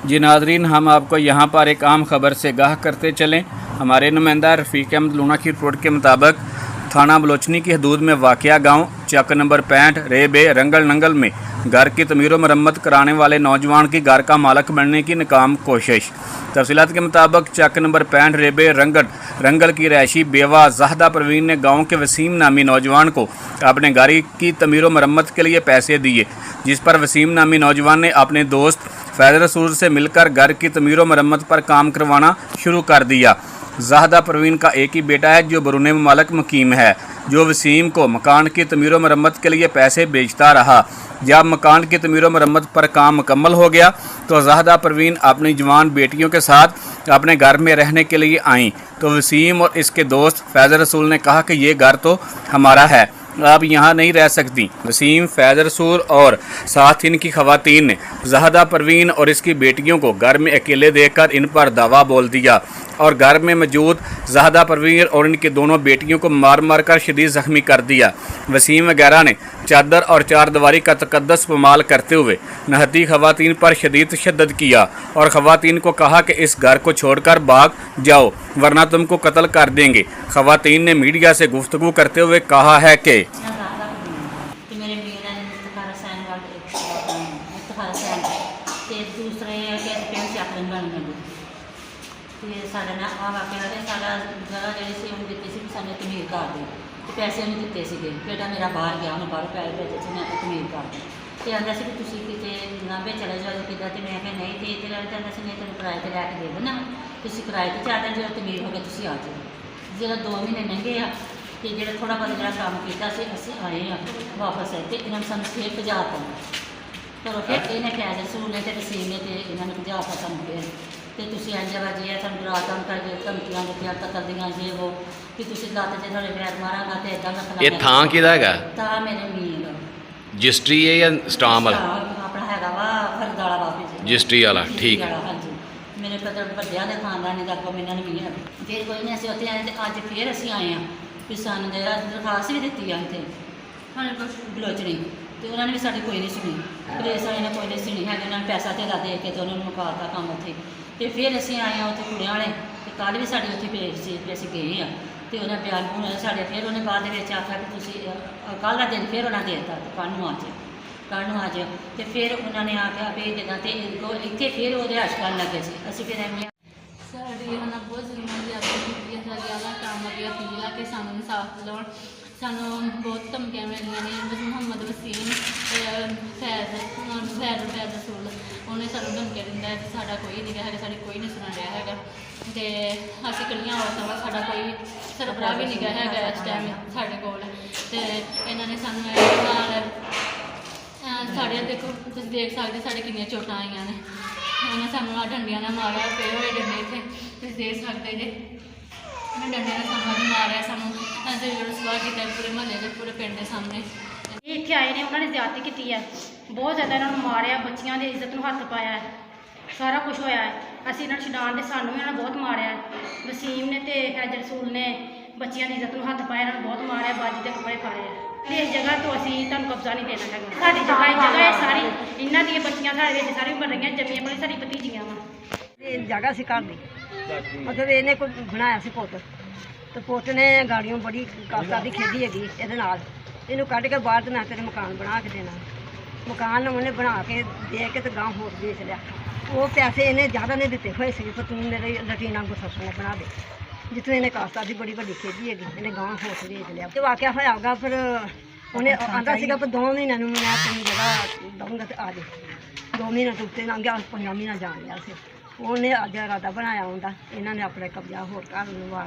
जी नाजरीन, हम आपको यहाँ पर एक आम खबर से गाह करते चलें। हमारे नुमाइंदा रफ़ीक अहमद लूना की रिपोर्ट के मुताबिक थाना बलोचनी की हदूद में वाक़या गांव चक नंबर 65 रेबे रंगल नंगल में घर की तमीर व मरम्मत कराने वाले नौजवान की घर का मालक बनने की नाकाम कोशिश। तफसीलात के मुताबिक चक नंबर 65 रेबे रंगल की रहायशी बेवा ज़ाहदा परवीन ने गाँव के वसीम नामी नौजवान को अपने घर की तमीर व मरम्मत के लिए पैसे दिए, जिस पर वसीम नामी नौजवान ने अपने दोस्त फैज़ रसूल से मिलकर घर की तमीर व मरम्मत पर काम करवाना शुरू कर दिया। ज़ाहदा परवीन का एक ही बेटा है जो बरूने ममालिक मुकीम है, जो वसीम को मकान की तमीर व मरम्मत के लिए पैसे बेचता रहा। जब मकान की तमीर व मरम्मत पर काम मुकम्मल हो गया तो ज़ाहदा परवीन अपनी जवान बेटियों के साथ अपने घर में रहने के लिए आईं, तो वसीम और इसके दोस्त फैज़ रसूल ने कहा कि ये घर तो हमारा है, आप यहाँ नहीं रह सकती। वसीम, फैज़ रसूल और साथ इनकी ख़वातीन ने ज़ाहदा परवीन और इसकी बेटियों को घर में अकेले देखकर इन पर दावा बोल दिया और घर में मौजूद ज़ाहदा परवीन और इनकी दोनों बेटियों को मार मार कर शदीद ज़ख्मी कर दिया। वसीम वगैरह ने चादर और चारदीवारी का तकद्दस इस्तेमाल करते हुए नहती ख़वातीन पर शदीद तशद्दुद किया और ख़वातीन को कहा कि इस घर को छोड़कर भाग जाओ वरना तुमको कत्ल कर देंगे। ख़वातीन ने मीडिया से गुफ्तगू करते हुए कहा है कि साढ़े ना आ वाकया है साढ़ा जगह जी सी उन्हें दी सी सानू तमीर कर दे तो पैसे उन्हें दिते थे। बेटा मेरा बाहर गया उन्हें बाहर पैसे भेजे थे, मैं तमीर कर दे तो आंदा कि तुम कितने लांबे चले जाओ कि तो मैं क्या नहीं तो इतने कहता नहीं तेन किराए पर लैके दे देना, तुम किराए पर चाहते जो तमीर हो गए तुम आ जाओ। जो 2 महीने लंघे आ तो जो थोड़ा बहुत जो काम किया अस आए हैं वापस तो इन्होंने सूँ फिर भजाता घरों, फिर इन्हें फैज़ रसूल ने तो वसीम ने तो इन्होंने भजाता सूँ फिर तो तुम जगह जी है सू डरा धम कर धमकियां दित्तियां कतल दियां जे वो कि तुम लत्त च थोड़े पैर मारांगा तो इदा रखना। ये थां किहदा हैगा? थां मेरे मीर रजिस्ट्री है या स्टाम वाला? अपना हैगा वा फरीद वाला वापस रजिस्ट्री वाला, ठीक है। हाँ जी, मेरे मतलब बड़िया के खानदान का अगों इन्होंने मीर फिर कोई नहीं असं उत्थे आए तो अज फिर असी आए हैं कि सानू दरखास्त भी दी है इतने बलोचनी तो उन्होंने भी साड़ी कोई नहीं सुनी, पुलिस वाले ने कोई नहीं सुनी है, उन्होंने पैसा धेला दे के तो उन्होंने मुकाता काम उत्थे तो फिर असी आए हैं उत्थे कुड़ियां वाले तो कल भी साढ़े उत्थे पेश सी असीं गए हैं तो उन्हें बयान बून साढ़े फिर उन्हें बाद आख्या कि तुम कल का दिन फिर उन्हें देता तो कल आ जाओ तो फिर उन्होंने आख्या भेज देना तो इतने फिर वो रिहायश कर लगे असीं फिर एवं साड़ी बहुत जुल्म ज़्यादा की ज़्यादा काम लगे अपील है कि सानू इंसाफ दिलाउण। सानू बहुत धमकियां मिलियां ने, मुहम्मद वसीम फैज़ रसूल उन्हें सानू धमकियां दिंदा है कि साडा कोई नहीं है, साड़ी कोई नहीं सुन रहा है तो असीं कलियां औरतां वा साडा कोई सरबराह भी नहीं है इस टाइम साडे कोल ते इन्हां ने सानू नाल साढ़े देखो तुम देख सकते साढ़े कितनी चोटां आईयां ने, उन्हें सानू डंडियां ने मारिया पे हुए डंडे इतने तुम देख सकते जे डंडे ने सानू मारिया सानू जो सवाल किया पूरे महल्ले के पूरे पिंड के सामने इतने आए ने उन्होंने ज्यादती की है, बहुत ज़्यादा इन्होंने मारिया, बच्चियों की इज्जत में हथ पाया है, सारा कुछ होया है। असीं इन्होंने छडाण दे सानू भी इन्होंने बहुत मारिया है, वसीम ने तो फैज़ रसूल ने बच्चियों की इज्जत में हथ पाया, इन्होंने बहुत मारिया, बाजी के कपड़े फाड़े है। इस जगह तो असीं तुहानूं कब्जा नहीं देना है, साडी जगह है सारी, इन्हां दी बच्चियां साढ़े विच सारी मर रही जम्मियां पली साडी भतीजियां वा। जगह से घर दी मतलब इन्हें कोई बनाया से पुत तो पुत ने गाड़ियों बड़ी कास्ता की खेडी हैगी ये इनू कढ़ के बाहर तो मैं तेरे मकान बना के देना, मकान उन्हें बना के दे के तो गाँव होर बेच लिया, वो पैसे इन्हें ज़्यादा नहीं दिते हुए सी पर तू मेरे लटीना गुस्सा ने बना दे, जितों इन्हें कास्ता की बड़ी बड़ी खेडी हैगी इन्हें गाँव होर बेच लिया। तो वाकया होयागा फिर उन्हें आंदा सीगा पर 2 महीनों मैं तेन जगह दूँगा तो आ जाए, 2 महीने तो उत्ते लंघ गया, 5 महीना जान लिया उन्हें अज इरादा बनाया उनका, इन्होंने अपने कब्जा होर घर बनवा